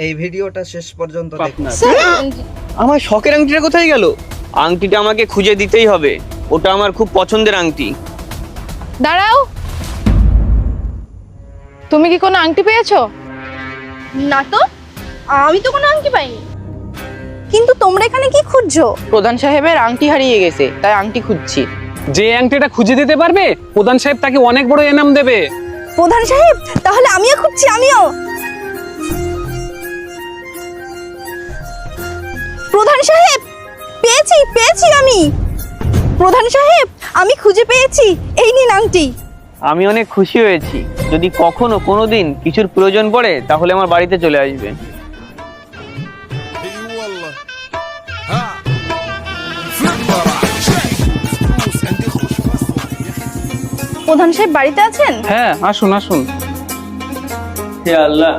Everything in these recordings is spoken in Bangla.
এই ভিডিওটা শেষ পর্যন্ত দেখুন। আমার শখের আংটিটা কোথায় গেল? আংটিটা আমাকে খুঁজে দিতেই হবে, ওটা আমার খুব পছন্দের আংটি। দাঁড়াও, তুমি কি কোনো আংটি পেয়েছো? না তো, আমি তো কোনো আংটি পাইনি। কিন্তু তোমরা এখানে কি খুঁজছো? প্রধান সাহেবের আংটি হারিয়ে গেছে, তাই আংটি খুঁজছি। যে আংটিটা খুঁজে দিতে পারবে প্রধান সাহেব তাকে অনেক বড় ইনাম দেবে। প্রধান সাহেব, তাহলে আমিও খুঁজছি, আমিও। প্রধান সাহেব, পেয়েছি পেয়েছি আমি। প্রধান সাহেব, আমি খুঁজে পেয়েছি, এই নিন আংটি। আমি অনেক খুশি হয়েছি। যদি কখনো কোনোদিন কিছুর প্রয়োজন পড়ে তাহলে আমার বাড়িতে চলে আসবে। প্রধান সাহেব বাড়িতে আছেন? হ্যাঁ, আসুন আসুন। হে আল্লাহ,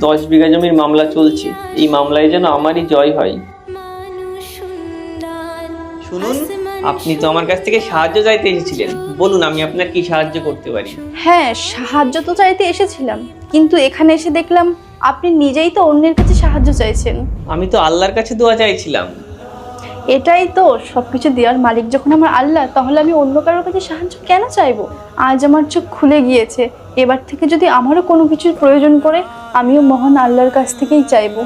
10 বিঘা জমির মামলা চলছে, এই মামলায় যেন আমারই জয় হয়। শুনুন, আপনি তো আমার কাছ থেকে সাহায্য চাইতে এসেছিলেন, বলুন আমি আপনার কি সাহায্য করতে পারি? হ্যাঁ, সাহায্য তো চাইতে এসেছিলাম, কিন্তু এখানে এসে দেখলাম আপনি নিজেই তো অন্যের কাছে সাহায্য চাইছেন। আমি তো আল্লাহর কাছে দোয়া চাইছিলাম। এটাই তো, সবকিছু দেওয়ার মালিক যখন আমার আল্লাহ, তাহলে আমি অন্য কারোর কাছে সাহায্য কেন চাইবো? আজ আমার চোখ খুলে গিয়েছে, এবার থেকে যদি আমারও কোনো কিছুর প্রয়োজন পড়ে আমিও মহান আল্লাহর কাছ থেকেই চাইবো।